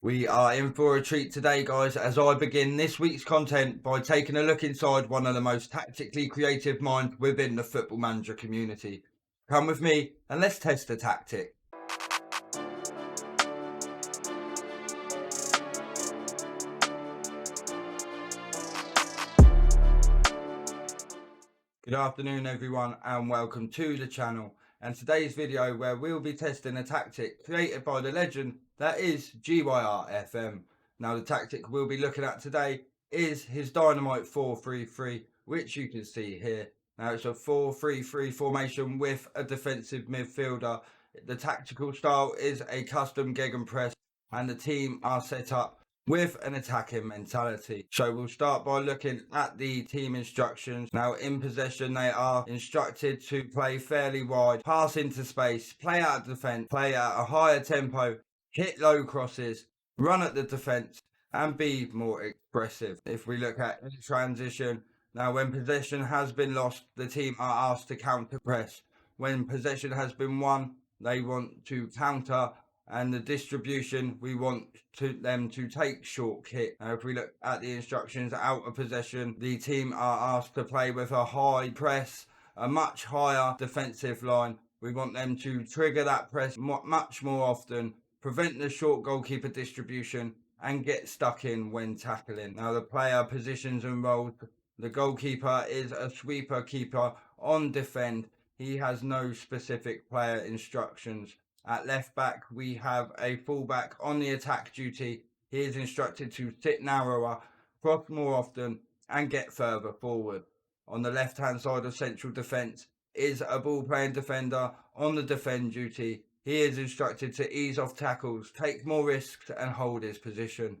We are in for a treat today, guys, as I begin this week's content by taking a look inside one of the most tactically creative minds within the Football Manager community. Come with me and let's test the tactic. Good afternoon everyone and welcome to the channel, and today's video where we'll be testing a tactic created by the legend that is GYRFM. Now the tactic we'll be looking at today is his Dynamite 4-3-3, which you can see here. Now it's a 4-3-3 formation with a defensive midfielder. The tactical style is a custom gegenpress and the team are set up with an attacking mentality. So we'll start by looking at the team instructions. Now in possession they are instructed to play fairly wide, pass into space, play out of defence, play at a higher tempo, hit low crosses, run at the defence and be more expressive. If we look at transition, now when possession has been lost, the team are asked to counter press. When possession has been won, they want to counter, and the distribution, we want them to take short kick. Now if we look at the instructions out of possession, the team are asked to play with a high press, a much higher defensive line. We want them to trigger that press much more often, prevent the short goalkeeper distribution and get stuck in when tackling. Now the player positions and roles. The goalkeeper is a sweeper keeper on defend. He has no specific player instructions. At left back, we have a fullback on the attack duty. He is instructed to sit narrower, cross more often, and get further forward. On the left-hand side of central defence is a ball-playing defender on the defend duty. He is instructed to ease off tackles, take more risks, and hold his position.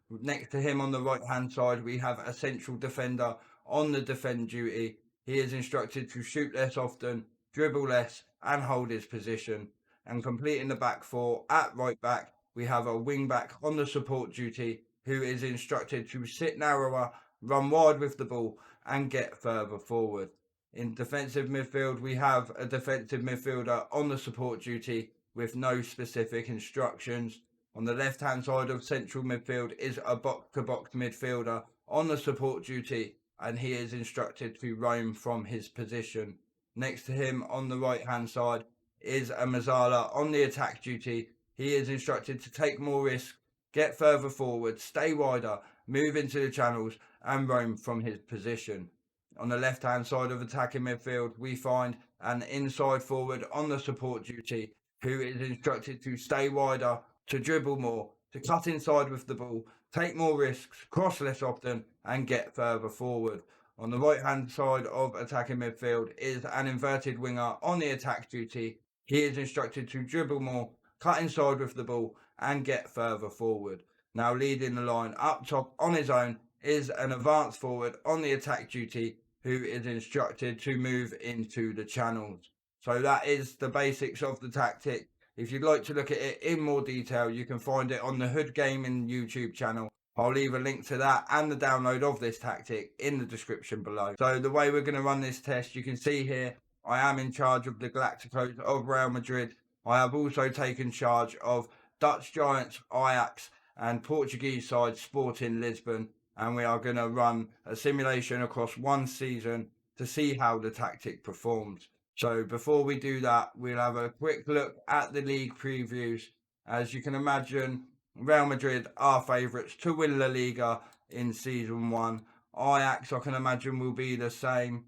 Next to him on the right-hand side, we have a central defender on the defend duty. He is instructed to shoot less often, dribble less, and hold his position. And completing the back four at right back, we have a wing back on the support duty who is instructed to sit narrower, run wide with the ball and get further forward. In defensive midfield, we have a defensive midfielder on the support duty with no specific instructions. On the left hand side of central midfield is a box-to-box midfielder on the support duty and he is instructed to roam from his position. Next to him on the right hand side is a Mazzala on the attack duty. He is instructed to take more risks, get further forward, stay wider, move into the channels and roam from his position. On the left hand side of attacking midfield, we find an inside forward on the support duty who is instructed to stay wider, to dribble more, to cut inside with the ball, take more risks, cross less often and get further forward. On the right hand side of attacking midfield is an inverted winger on the attack duty. He is instructed to dribble more, cut inside with the ball and get further forward. Now leading the line up top on his own is an advanced forward on the attack duty who is instructed to move into the channels. So that is the basics of the tactic. If you'd like to look at it in more detail, you can find it on the Hood Gaming YouTube channel. I'll leave a link to that and the download of this tactic in the description below. So the way we're going to run this test, you can see here, I am in charge of the Galacticos of Real Madrid. I have also taken charge of Dutch giants Ajax and Portuguese side Sporting Lisbon. And we are going to run a simulation across one season to see how the tactic performs. So before we do that, we'll have a quick look at the league previews. As you can imagine, Real Madrid are favourites to win La Liga in season 1. Ajax, I can imagine, will be the same.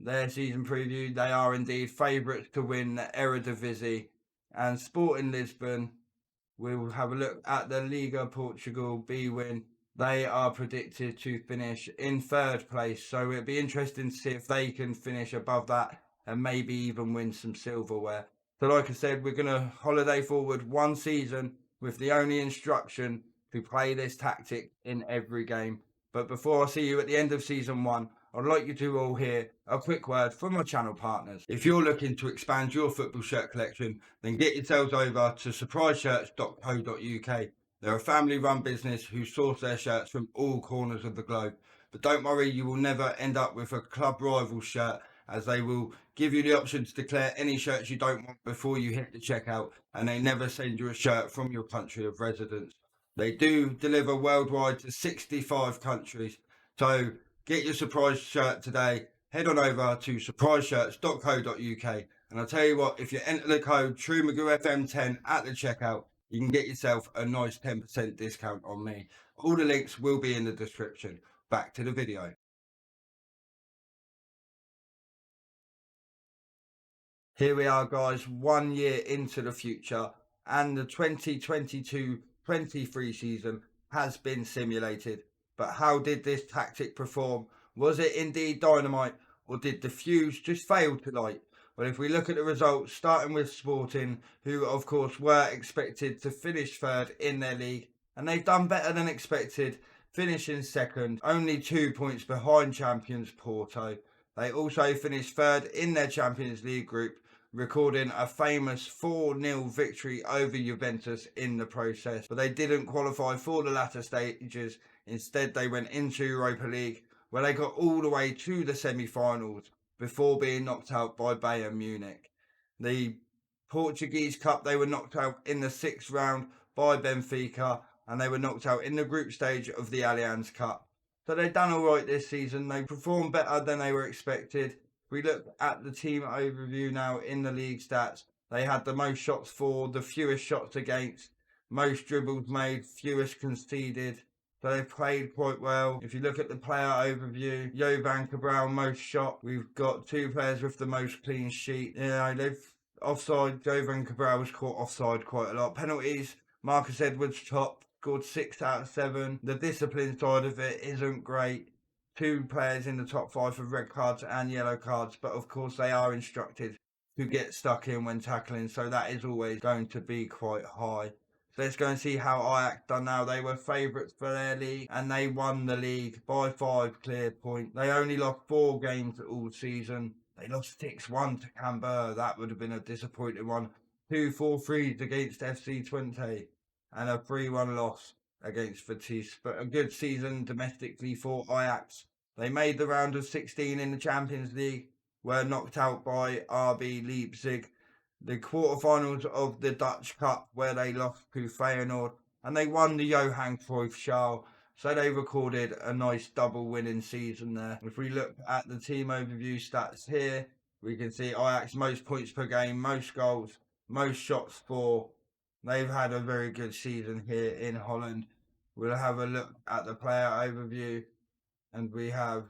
Their season preview, they are indeed favourites to win the Eredivisie. And Sporting Lisbon, we'll have a look at the Liga Portugal B-Win. They are predicted to finish in 3rd place. So it'll be interesting to see if they can finish above that and maybe even win some silverware. So like I said, we're going to holiday forward one season with the only instruction to play this tactic in every game. But before I see you at the end of season 1, I'd like you to all hear a quick word from my channel partners. If you're looking to expand your football shirt collection, then get yourselves over to surpriseshirts.co.uk. They're a family-run business who source their shirts from all corners of the globe. But don't worry, you will never end up with a club rival shirt, as they will give you the option to declare any shirts you don't want before you hit the checkout, and they never send you a shirt from your country of residence. They do deliver worldwide to 65 countries. So get your surprise shirt today. Head on over to surpriseshirts.co.uk. And I'll tell you what, if you enter the code TrumagooFM10 at the checkout, you can get yourself a nice 10% discount on me. All the links will be in the description. Back to the video. Here we are, guys, 1 year into the future, and the 2022-23 season has been simulated. But how did this tactic perform? Was it indeed dynamite, or did the fuse just fail to light? Well, if we look at the results, starting with Sporting, who of course were expected to finish third in their league, and they've done better than expected, finishing second, only 2 points behind champions Porto. They also finished third in their Champions League group, recording a famous 4-0 victory over Juventus in the process. But they didn't qualify for the latter stages. Instead, they went into Europa League, where they got all the way to the semi-finals before being knocked out by Bayern Munich. The Portuguese Cup, they were knocked out in the 6th round by Benfica, and they were knocked out in the group stage of the Allianz Cup. So they've done all right this season. They performed better than they were expected. We look at the team overview now in the league stats. They had the most shots for, the fewest shots against, most dribbles made, fewest conceded. So they played quite well. If you look at the player overview, Jovan Cabral most shot. We've got 2 players with the most clean sheet. They've offside. Jovan Cabral was caught offside quite a lot. Penalties, Marcus Edwards top, scored 6 out of 7. The discipline side of it isn't great. 2 players in the top 5 for red cards and yellow cards, but of course they are instructed to get stuck in when tackling, so that is always going to be quite high. So let's go and see how Ajax done now. They were favourites for their league, and they won the league by 5 clear points. They only lost 4 games all season. They lost 6-1 to Canberra. That would have been a disappointing one. 2 4-3s against FC23 and a 3-1 loss against Vitesse, but a good season domestically for Ajax. They made the round of 16 in the Champions League, were knocked out by RB Leipzig. The quarterfinals of the Dutch Cup, where they lost to Feyenoord, and they won the Johan Cruyff Schal. So they recorded a nice double winning season there. If we look at the team overview stats here, we can see Ajax most points per game, most goals, most shots for. They've had a very good season here in Holland. We'll have a look at the player overview, and we have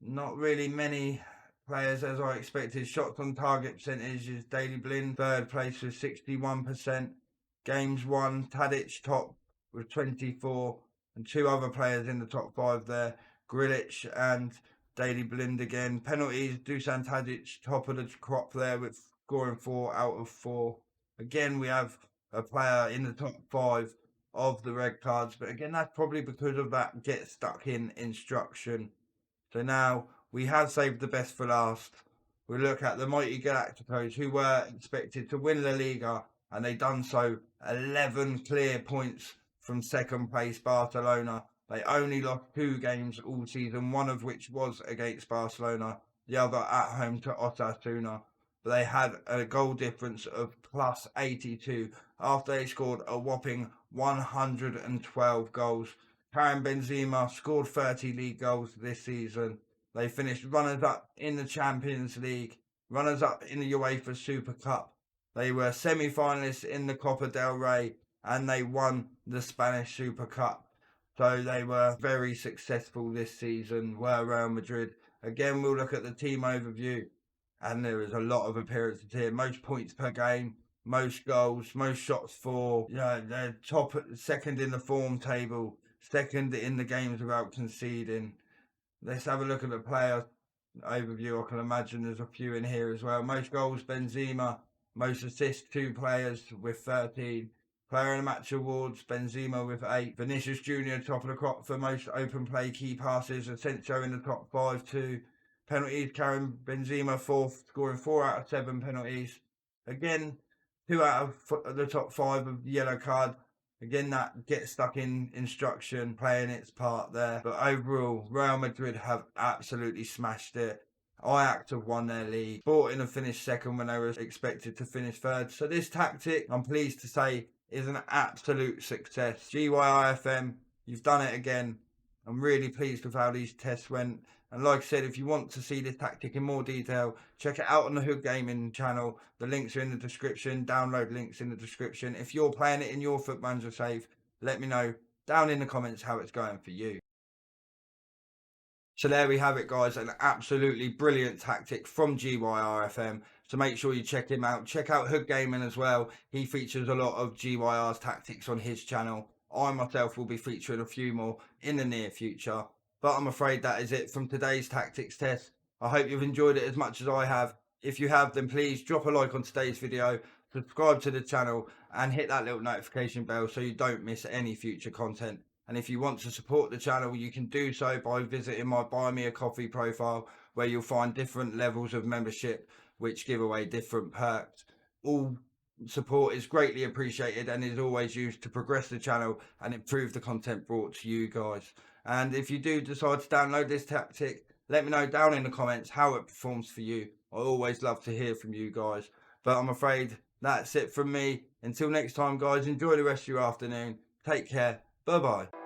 not really many players as I expected. Shots on target percentage is Daley Blind, 3rd place with 61%. Games won, Tadic top with 24, and 2 other players in the top 5 there, Grilic and Daley Blind again. Penalties, Dusan Tadic top of the crop there with scoring 4 out of 4. Again, we have a player in the top 5 of the red cards, but again, that's probably because of that get stuck in instruction. So now we have saved the best for last. We look at the mighty Galacticos, who were expected to win La Liga, and they done so. 11 clear points from 2nd place Barcelona. They only lost 2 games all season, one of which was against Barcelona, the other at home to Osasuna. But they had a goal difference of plus 82 after they scored a whopping 112 goals. Karim Benzema scored 30 league goals this season. They finished runners-up in the Champions League, runners-up in the UEFA Super Cup. They were semi-finalists in the Copa del Rey, and they won the Spanish Super Cup. So they were very successful this season, were Real Madrid. Again, we'll look at the team overview, and there is a lot of appearances here. Most points per game, most goals, most shots for. They're top, 2nd in the form table, 2nd in the games without conceding. Let's have a look at the player overview. I can imagine there's a few in here as well. Most goals, Benzema. Most assists, 2 players with 13. Player of the Match awards, Benzema with 8. Vinicius Jr. top of the crop for most open play key passes. Asensio in the top 5 too. Penalties, Karim Benzema 4th, scoring 4 out of 7 penalties. Again, 2 out of the top 5 of the yellow card. Again, that gets stuck in instruction, playing its part there. But overall, Real Madrid have absolutely smashed it. Ajax have won their league. Sporting have finished 2nd when they were expected to finish 3rd. So this tactic, I'm pleased to say, is an absolute success. GYRFM, you've done it again. I'm really pleased with how these tests went. And like I said, if you want to see this tactic in more detail, check it out on the Hood Gaming channel. The links are in the description. Download links in the description. If you're playing it in your Foot Manager save, let me know down in the comments how it's going for you. So there we have it, guys, an absolutely brilliant tactic from GYRFM. So make sure you check him out. Check out Hood Gaming as well. He features a lot of GYR's tactics on his channel. I myself will be featuring a few more in the near future. But I'm afraid that is it from today's tactics test. I hope you've enjoyed it as much as I have. If you have, then please drop a like on today's video, subscribe to the channel, and hit that little notification bell so you don't miss any future content. And if you want to support the channel, you can do so by visiting my Buy Me a Coffee profile, where you'll find different levels of membership which give away different perks. All support is greatly appreciated and is always used to progress the channel and improve the content brought to you guys. And if you do decide to download this tactic, let me know down in the comments how it performs for you. I always love to hear from you guys. But I'm afraid that's it from me. Until next time, guys, enjoy the rest of your afternoon. Take care. Bye bye.